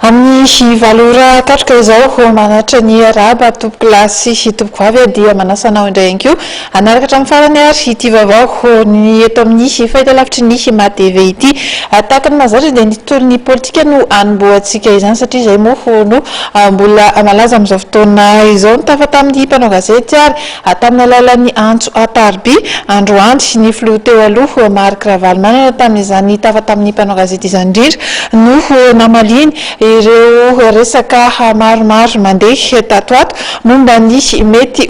Amin'ny valora katroka izao manatra ny araba tompoko lasy sy tompoko vavy dia manasanao indray ihany koa anaraka hatramin'ny farany ary ity vaovao ny eto amin'ny fahitalavitry ny matv ity tahaka ny mazatra dia ny tontolon'ny politika no anomboantsika izany satria izay moa no mbola malaza amin'izao fotoana izao ny tafa tamin'ny mpanao gazety ary tamin'ny alalan'ny Antso Atarby Androany ny filoha teo aloha Marc Ravalomanana tamin'izany tafa tamin'ny mpanao gazety izany indrindra no namaliny ireo resaka maromaro mandeha tato ato momba ny mety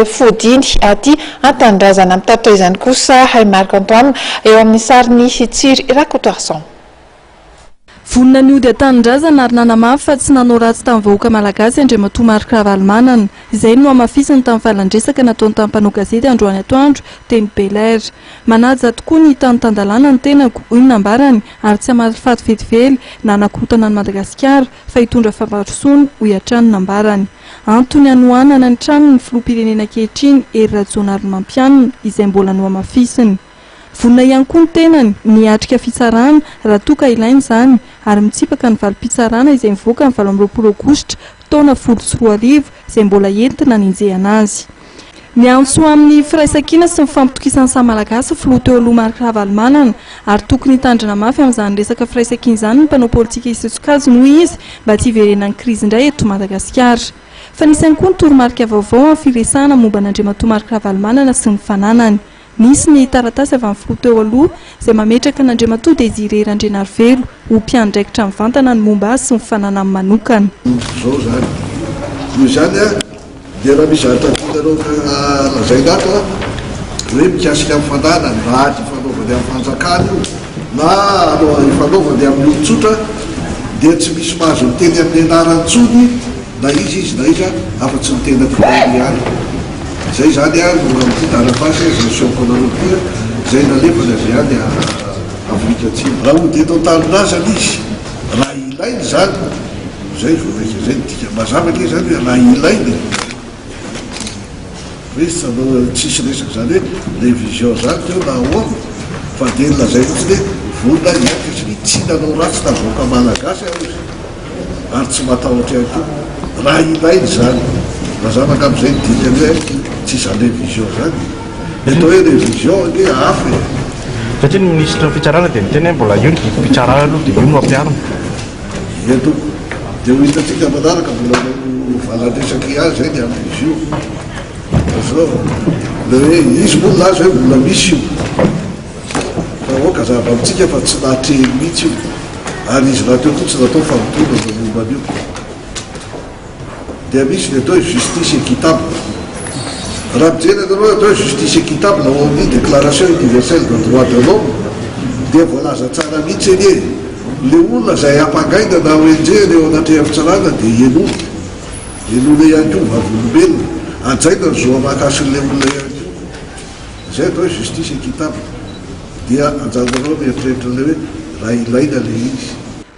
fodiny aty an-tanindrazana amin'ny tato izany kosa Marc Antoine eo amin'ny sariny Tsiry Rakotoarson. Vonina ny ody an-tanindrazana ary nanamafy fa tsy nanao ratsy tamin'ny vahoaka malagasy Andriamatoa Marc Ravalomanana. Izay no amafisany tamin'ny fahalandresaka nataony tamin'ny mpanao gazety Androany atoandro teny Belair. Manaja tokoa ny tany tandalana ny tenako hoy ny nambarany ary tsy hamahafaty vetively na anakorotana ny Madagasikara fa hitondra fampandrosoana hoy hatrany nambarany. Antony hanohanana ny trano ny filoham-pirenena ankehitriny Hery Rajaonarimampianina izay mbola no amafisany. Vonina ihany koa ny tenany niatrika fitsarana raha toa ka ilaina izany ary mitsipaka ny valim-pitsarana izay mivoaka ny 20 Aogositra taona 2021 izay mbola entina ninjehana azy. Miantso amin'ny firaisan-kina sy ny fampitokisan'ny samy malagasy filoha teo aloha Marc Ravalomanana ary tokony hitandrina mafy amin'izany resaka firaisan-kina izany ny mpanao politika isosokazy noho izy mba tsy hiverenan'ny krizy indray eto Madagasikara. Fa nisy ihany koa ny toromarika vaovao amin'ny firesahana momba n'Andriamatoa Marc Ravalomanana sy ny fananany. Nisy ny taratasy avy amin'ny filoha teo aloha izay mametraka n'Andriamatoa Désiré Randrenarivelo ho mpiandraikitra mivantana ny momba azy sy ny fananany manokana. Zao zany. Io zany dia raha misy ataonareo lazaina ato hoe mikasika amin'ny fandanany na ifanaovany amin'ny fanjakana io na ifanaovany amin'ny olon-tsotra dia tsy misy mahazo miteny amin'ny anarany tsony na izy na izy afa-tsy miteny amin'ny ihany. Zay zany no amin'ny taratasy zay siokonareo koa zay nalefany avy ihany Afrika Atsimo. Raha ho dia eto an-tanindrazana izy raha ilainy zany zay voareka zay tika mazava ke zany hoe raha ilainy hoe tsisy resaka zany hoe révision zany teo na ahoa fa dia nylazay mihitsy hoe vonina iaka sy tsy nanao ratsy tavoaka malagasy ary tsy matahotra ihany koa raha ilainy zany mazava ka amin'izay dikany hoe tsy zany révision zany atao hoe révision ge hafa satria ny ministre fitsarana dia niteny hoe mbola io ny fitsarana aloha dia io no ampiarina eto dia ho hitatsika manaraka mbola valandresaky azy zay ny amin'izy io zao le hoe izy moa lazy hoe mbola misy io fa oka zava amintsika fa tsy nahatrehiny mihitsy io ary izy raha teo koa tsy natao famitona na momban'io dia misy ny atao hoe justice équitable. Raha mijery anareo atao hoe justice équitable ao amin'ny déclaration universelle de droit de l'homme dia voalaza tsara mihitsy eny e le olona zay ampangaina na ONG eo anaty fitsarana dia enona ihany koa vavolombelona anjaina ny zo mahakasin'le olona ihany koa zay atao hoe justice équitable dia anjanonareo mieritreritra le hoe raha ilaina le izy.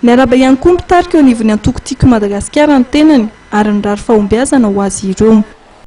Ny araba ihany koa mitarika eo anivon'ny antoko tiako Madagasikara ny tenany ary ny rary fahombiazana ho azy ireo.